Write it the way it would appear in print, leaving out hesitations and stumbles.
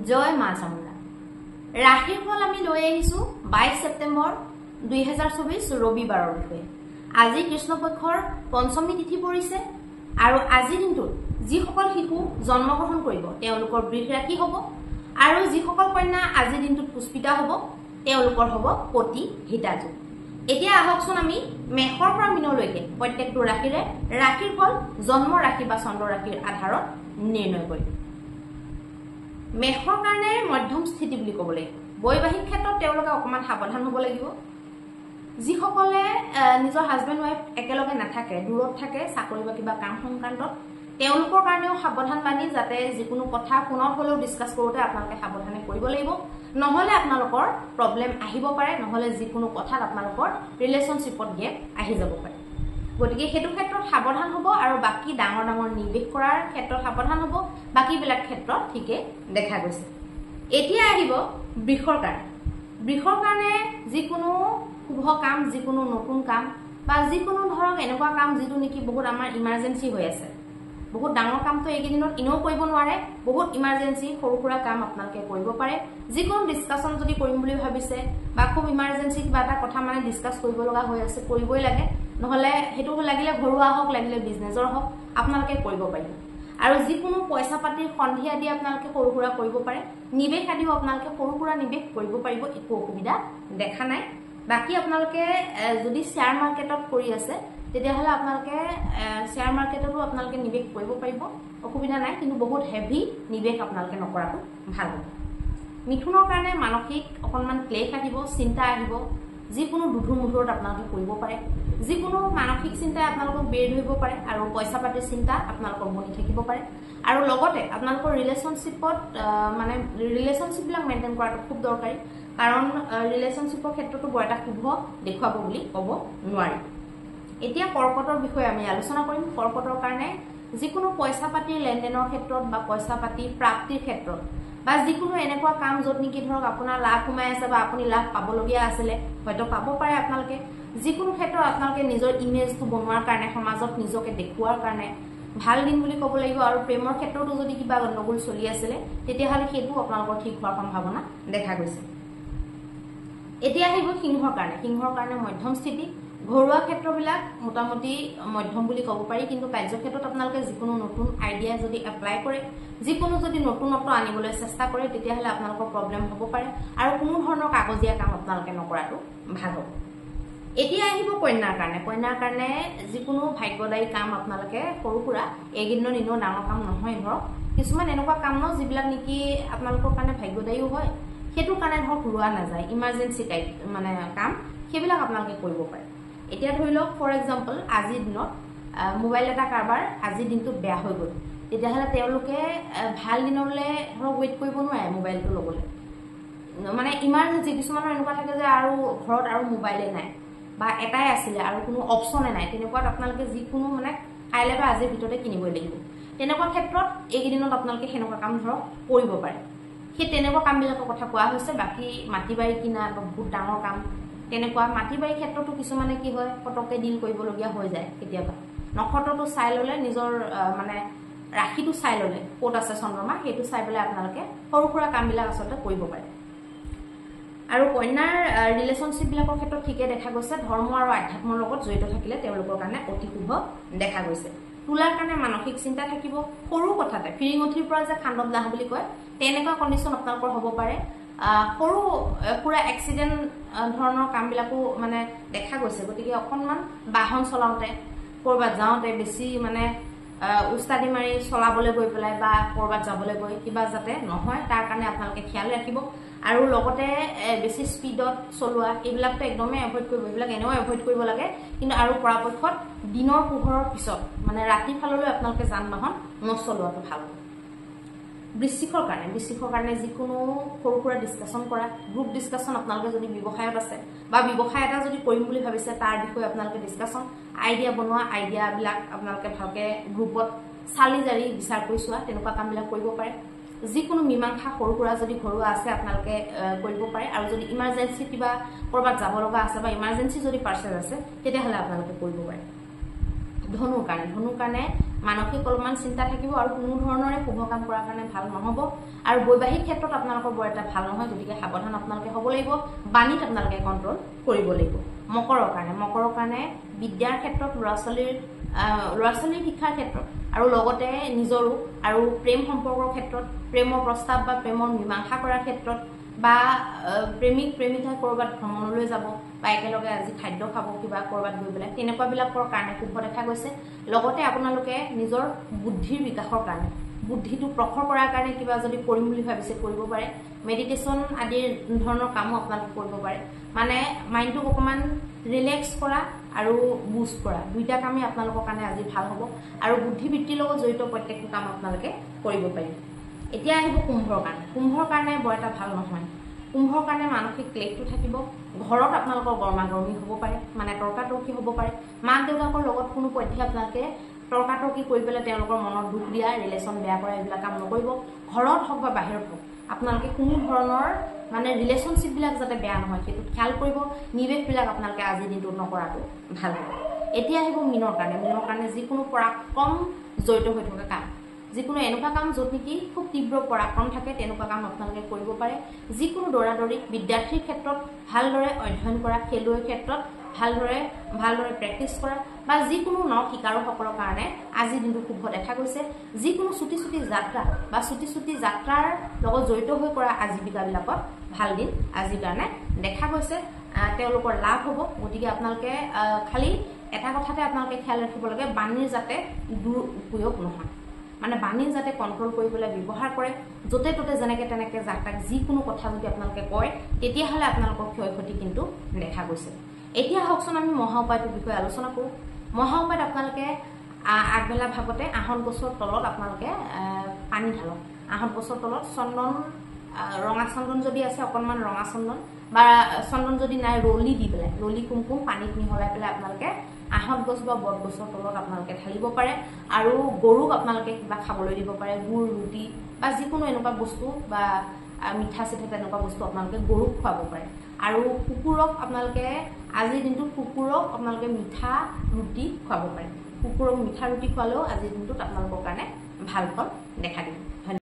জয় মা চামুণ্ডা ৰাশিৰ ফল আমি লৈ আহিছো 22 সেপ্টেম্বৰ 2024 ৰবিবাৰৰ বিষয়ে আজি কৃষ্ণপক্ষৰ পঞ্চমী তিথি পৰিছে আৰু আজি দিনটোত যিসকল শিশু জন্মগ্ৰহণ কৰিব তেওঁলোকৰ বৃষ ৰাশি হ'ব আৰু যিসকল কন্যা আজি দিনটোত পুষ্পিতা হ'ব তেওঁলোকৰ হ'ব পতি হিতাজু এতিয়া আহকচোন আমি মেষৰ পৰা মীনলৈকে প্ৰত্যেকটো ৰাশিৰে ৰাশিৰ ফল জন্ম ৰাশি বা চন্দ্ৰ ৰাশিৰ আধাৰত নিৰ্ণয় কৰিম মেষৰ কাৰণে মধ্যম স্থিতি বুলি ক'ব লাগিব বৈবাহিক ক্ষেত্ৰত তেওঁলোকে অকমান সাৱধান হ'ব লাগিব যিসকলে নিজৰ হাজবেণ্ড ওয়াইফ একেলগে নাথাকে দূৰত থাকে চাকৰি বা কিবা কাম সংক্ৰান্তত তেওঁলোকৰ কাৰণেও সাৱধান বানি যাতে যিকোনো কথা পুনৰ হলেও ডিসকাস কৰোতে আপোনালোকে সাৱধানে কৰিব লাগিব নহলে আপোনালোকৰ প্ৰবলেম আহিব পাৰে নহলে যিকোনো কথাত আপোনালোকৰ ৰিলেশনশিপত গেপ আহি যাব পাৰে গতিকে হেতু ক্ষেত্ৰত সাৱধান হ'ব আৰু বাকি ডাঙৰ ডাঙৰ নিবেশ কৰাৰ ক্ষেত্ৰত সাৱধান হ'ব বাকি বিলাক ক্ষেত্ৰত ঠিকে দেখা গৈছে এতিয়া আহিব বৃষৰ কাৰণে যিকোনো শুভ কাম যিকোনো নতুন কাম বা যিকোনো ধৰক এনেকুৱা কাম যিটো নেকি বহুত আমাৰ ইমাৰ্জেন্সি হৈ আছে বহুত ডাঙৰ কামটো এইকেইদিনত ইনো কৰিব নোৱাৰে বহুত ইমাৰ্জেন্সি সৰুকুৰা কাম আপোনালোকে কৰিব পাৰে যিকোনো ডিসকাশন যদি কৰিম বুলি ভাবিছে বা খুব ইমাৰ্জেন্সি কিবা এটা কথা মানে ডিসকাস কৰিব লগা হৈ আছে কৰিবই লাগে নহলে হেতু লাগিলে ঘৰুৱা হওক লাগিলে বিজনেছৰ হওক আপোনালোকে কৰিব পাৰিব আৰু যিকোনো পইচা পাতিৰ সন্ধি আদি আপোনালোকে সৰুকুৰা কৰিব পাৰে নিবেশ আদিও আপোনালোকে সৰুকুৰা নিবেশ কৰিব পাৰিব একো অসুবিধা দেখা নাই বাকি আপোনালোকে যদি শেয়াৰ মাৰ্কেটত কৰি আছে তেতিয়া হলে আপোনালোকে শেয়াৰ মাৰ্কেটতো আপোনালোকে নিবেশ কৰিব পাৰিব অসুবিধা নাই কিন্তু বহুত হেভি নিবেশ আপোনালোকে নকৰাটো ভাল হ'ব মিথুনৰ কাৰণে মানসিক অকনমান ক্লেশ আহিব চিন্তা আহিব যিকোনো দুধুৰ মুধুৰত আপোনালোকে কৰিব পাৰে যিকোনো মানসিক চিন্তাই আপোনালোকক বেৰ ধৰিব পাৰে আৰু পইচা পাতিৰ চিন্তা আপোনালোকৰ বনি থাকিব পাৰে আৰু লগতে আপোনালোকৰ ৰিলেশনশিপত মানে ৰিলেশনশিপ বিলাক মেইনটেইন কৰাটো খুব দৰকাৰী কাৰণ ৰিলেশনশিপৰ ক্ষেত্ৰতো বৰ এটা শুভ দেখুৱাব বুলি ক'ব নোৱাৰি এতিয়া কৰ্কটৰ বিষয়ে আমি আলোচনা কৰিম কৰ্কটৰ কাৰণে যিকোনো পইচা পাতিৰ লেনদেনৰ ক্ষেত্ৰত বা পইচা পাতি প্ৰাপ্তিৰ ক্ষেত্ৰত বা যিকোনো এনেকুৱা কাম যত নেকি ধৰক আপোনাৰ লাভ কমাই আছে বা আপুনি লাভ পাবলগীয়া আছিলে হয়তো পাব পাৰে আপোনালোকে যিকোনো ক্ষেত্ৰত আপোনালোকে নিজৰ ইমেজটো বনোৱাৰ কাৰণে সমাজত নিজকে দেখুৱাৰ কাৰণে ভাল দিন বুলি ক'ব লাগিব আৰু প্ৰেমৰ ক্ষেত্ৰতো যদি কিবা গণ্ডগোল চলি আছিলে তেতিয়া হলে হেতু আপোনালোকৰ ঠিক হোৱাৰ সম্ভাৱনা দেখা গৈছে এতিয়া আহিব সিংহৰ কাৰণে মধ্যম স্থিতি ঘৰুৱা ক্ষেত্ৰবিলাক মোটামুটি মধ্যম বুলি ক'ব পাৰি কিন্তু কাৰ্য ক্ষেত্ৰত আপোনালোকে যিকোনো নতুন আইডিয়া যদি এপ্লাই কৰে যিকোনো যদি নতুনত্ব আনিবলৈ চেষ্টা কৰে তেতিয়া হলে আপোনালোকৰ প্ৰবলেম হ'ব পাৰে আৰু কোনো ধৰণৰ কাগজীয়া কাম আপোনালোকে নকৰাটো ভাল হ'ব এতিয়া আহিব কন্যাৰ কাৰণে যিকোনো ভাগ্যদায়ী কাম আপোনালোকে সৰুকুৰা এইদিনৰ দিনৰ ডাঙৰ কাম নহয় ধৰক কিছুমান এনেকুৱা কাম ন যিবিলাক নেকি আপোনালোকৰ কাৰণে ভাগ্যদায়ী হয় হেতু কাৰণে ধৰক ৰুৱা নাযায় ইমাৰ্জেন্সি টাইপ মানে কাম সেইবিলাক আপোনালোকে কৰিব পাৰে এতিয়া ধৰি লওক ফৰ এক্সাম্পল আজিৰ দিনত মোবাইল এটা কাৰবাৰ আজিৰ দিনটোত বেয়া হৈ গ'ল তেতিয়াহলে তেওঁলোকে ভাল দিনলৈ ধৰক ৱেইট কৰিব নোৱাৰে মোবাইলটো ল'বলৈ মানে ইমাৰ্জেন্সি কিছুমানৰ এনেকুৱা থাকে যে আৰু ঘৰত আৰু মোবাইলে নাই বা এটাই আছিলে আৰু কোনো অপচনে নাই তেনেকুৱাত আপোনালোকে যিকোনো মানে কাইলৈ বা আজিৰ ভিতৰতে কিনিবই লাগিব তেনেকুৱা ক্ষেত্ৰত এইকেইদিনত আপোনালোকে সেনেকুৱা কাম ধৰক কৰিব পাৰে সেই তেনেকুৱা কামবিলাকৰ কথা কোৱা হৈছে বাকি মাটি বাৰী কিনা বা বহুত ডাঙৰ কাম তেনেকুৱা মাটি বাৰী ক্ষেত্ৰতো কিছুমানে কি হয় পটকে ডিল কৰিবলগীয়া হৈ যায় কেতিয়াবা নক্ষত্ৰটো চাই ললে নিজৰ মানে ৰাশিটো চাই ললে ক'ত আছে চন্দ্ৰমা সেইটো চাই পেলাই আপোনালোকে সৰুকুৰা কামবিলাক আচলতে কৰিব পাৰে আৰু কন্যাৰ ৰিলেশনশিপ বিলাকৰ ক্ষেত্ৰত ঠিকে দেখা গৈছে ধৰ্ম আৰু আধ্যাত্মৰ লগত জড়িত থাকিলে তেওঁলোকৰ কাৰণে অতি শুভ দেখা গৈছে তুলাৰ কাৰণে মানসিক চিন্তা থাকিব সৰু কথাতে ফিৰিঙঠিৰ পৰা যে খাণ্ডৱ দাহ বুলি কয় তেনেকুৱা কণ্ডিশ্যন আপোনালোকৰ হ'ব পাৰে সৰু পুৰা এক্সিডেন্ট ধৰণৰ কামবিলাকো মানে দেখা গৈছে গতিকে অকনমান বাহন চলাওঁতে কৰবাত যাওঁতে বেছি মানে উস্তাদি মাৰি চলাবলৈ গৈ পেলাই বা কৰবাত যাবলৈ গৈ কিবা যাতে নহয় তাৰ কাৰণে আপোনালোকে খেয়াল ৰাখিব আৰু লগতে বেছি স্পীডত চলোৱা এইবিলাকতো একদমেই এভয়েড কৰিব এইবিলাক এনেও এভয়েড কৰিব লাগে কিন্তু আৰু পৰাপক্ষত দিনৰ পোহৰৰ পিছত মানে ৰাতি ফাললৈ আপোনালোকে যান বাহন নচলোৱাটো ভাল হ'ব বৃশ্চিকৰ কাৰণে যিকোনো সৰুকুৰা ডিসকাশন কৰা গ্ৰুপ ডিসকাশন আপোনালোকে যদি ব্যৱসায়ত আছে বা ব্যৱসায় এটা যদি কৰিম বুলি ভাবিছে তাৰ বিষয়ে আপোনালোকে ডিসকাশন আইডিয়া বনোৱা আইডিয়াবিলাক আপোনালোকে ভালকে গ্ৰুপত চালি জাৰি বিচাৰ কৰি চোৱা তেনেকুৱা কামবিলাক কৰিব পাৰে যিকোনো মীমাংসা সৰুকুৰা যদি ঘৰুৱা আছে আপোনালোকে কৰিব পাৰে আৰু যদি ইমাৰ্জেন্সি কিবা কৰবাত যাব লগা আছে বা ইমাৰ্জেন্সি যদি পাৰ্চেল আছে তেতিয়া হলে আপোনালোকে কৰিব পাৰে ধনুৰ কাৰণে মানসিক অলপমান চিন্তা থাকিব আৰু কোনো ধৰণৰে শুভ কাম কৰাৰ কাৰণে ভাল নহ'ব আৰু বৈবাহিক ক্ষেত্ৰত আপোনালোকৰ বৰ এটা ভাল নহয় গতিকে সাৱধান আপোনালোকে হ'ব লাগিব বাণীত আপোনালোকে কন্ট্ৰল কৰিব লাগিব মকৰৰ কাৰণে বিদ্যাৰ ক্ষেত্ৰত ল'ৰা ছোৱালীৰ শিক্ষাৰ ক্ষেত্ৰত আৰু লগতে নিজৰো আৰু প্ৰেম সম্পৰ্কৰ ক্ষেত্ৰত প্ৰেমৰ প্ৰস্তাৱ বা প্ৰেমৰ মীমাংসা কৰাৰ ক্ষেত্ৰত বা প্ৰেমিক প্ৰেমিকা কৰবাত ভ্ৰমণলৈ যাব বা একেলগে আজি খাদ্য খাব কিবা কৰবাত গৈ পেলাই তেনেকুৱাবিলাকৰ কাৰণে শুভ দেখা গৈছে লগতে আপোনালোকে নিজৰ বুদ্ধিৰ বিকাশৰ কাৰণে বুদ্ধিটো প্ৰখৰ কৰাৰ কাৰণে কিবা যদি কৰিম বুলি ভাবিছে কৰিব পাৰে মেডিটেশ্যন আদিৰ ধৰণৰ কামো আপোনালোকে কৰিব পাৰে মানে মাইণ্ডটোক অকণমান ৰিলেক্স কৰা আৰু বুষ্ট কৰা দুইটা কামেই আপোনালোকৰ কাৰণে আজি ভাল হ'ব আৰু বুদ্ধিবৃত্তিৰ লগত জড়িত প্ৰত্যেকটো কাম আপোনালোকে কৰিব পাৰিব এতিয়া আহিব কুম্ভৰ কাৰণে বৰ এটা ভাল নহয় কুম্ভৰ কাৰণে মানসিক ক্লেশটো থাকিব ঘৰত আপোনালোকৰ গৰমাগৰমি হ'ব পাৰে মানে তৰ্কাতৰ্কি হ'ব পাৰে মাক দেউতাকৰ লগত কোনো পধ্যে আপোনালোকে তৰ্কাতৰ্কি কৰি পেলাই তেওঁলোকৰ মনত দুখ দিয়া ৰিলেশ্যন বেয়া কৰা এইবিলাক কাম নকৰিব ঘৰত হওক বা বাহিৰত হওক আপোনালোকে কোনো ধৰণৰ মানে ৰিলেশ্যনশ্বিপবিলাক যাতে বেয়া নহয় সেইটোত খেয়াল কৰিব নিৱেশবিলাক আপোনালোকে আজিৰ দিনটোত নকৰাটো ভাল হ'ব এতিয়া আহিব মীনৰ কাৰণে যিকোনো পৰাক্ৰম জড়িত হৈ থকা কাম যিকোনো এনেকুৱা কাম য'ত নেকি খুব তীব্ৰ পৰাক্ৰম থাকে তেনেকুৱা কাম আপোনালোকে কৰিব পাৰে যিকোনো দৌৰা-দৌৰি বিদ্যাৰ্থীৰ ক্ষেত্ৰত ভালদৰে অধ্যয়ন কৰা খেলুৱৈৰ ক্ষেত্ৰত ভালদৰে প্ৰেক্টিছ কৰা বা যিকোনো ন শিকাৰুসকলৰ কাৰণে আজিৰ দিনটো শুভ দেখা গৈছে যিকোনো ছুটি যাত্ৰা বা ছুটি যাত্ৰাৰ লগত জড়িত হৈ কৰা আজীৱিকাবিলাকত ভাল দিন আজিৰ কাৰণে দেখা গৈছে তেওঁলোকৰ লাভ হ'ব গতিকে আপোনালোকে খালি এটা কথাতে আপোনালোকে খেয়াল ৰাখিব লাগে বাণীৰ যাতে দুৰুপয়োগ নহয় মানে বাণী যাতে কন্ট্ৰল কৰি পেলাই ব্যৱহাৰ কৰে য'তে ত'তে যেনেকে তেনেকে যাক যিকোনো কথা যদি আপোনালোকে কয় তেতিয়াহ'লে আপোনালোকৰ ক্ষয়ক্ষতি কিন্তু দেখা গৈছে এতিয়া হওকচোন আমি মহা উপায়টোৰ বিষয়ে আলোচনা কৰোঁ মহা উপায়ত আপোনালোকে আগবেলা ভাগতে আহত গছৰ তলত আপোনালোকে পানী ঢালক আহত গছৰ তলত চন্দন ৰঙা চন্দন যদি আছে অকণমান ৰঙা চন্দন বা চন্দন যদি নাই ৰলি দি পেলাই ৰলি কুমকুম পানীত মিহলাই পেলাই আপোনালোকে আহত গছ বা বট গছৰ তলত আপোনালোকে ঢালিব পাৰে আৰু গৰুক আপোনালোকে কিবা খাবলৈ দিব পাৰে গুড় ৰুটি বা যিকোনো এনেকুৱা বস্তু বা মিঠা চিঠা তেনেকুৱা বস্তু আপোনালোকে গৰুক খুৱাব পাৰে আৰু কুকুৰক আপোনালোকে আজিৰ দিনটোত কুকুৰক আপোনালোকে মিঠা ৰুটি খুৱাব পাৰে কুকুৰক মিঠা ৰুটি খোৱালেও আজিৰ দিনটোত আপোনালোকৰ কাৰণে ভাল ফল দেখা দিব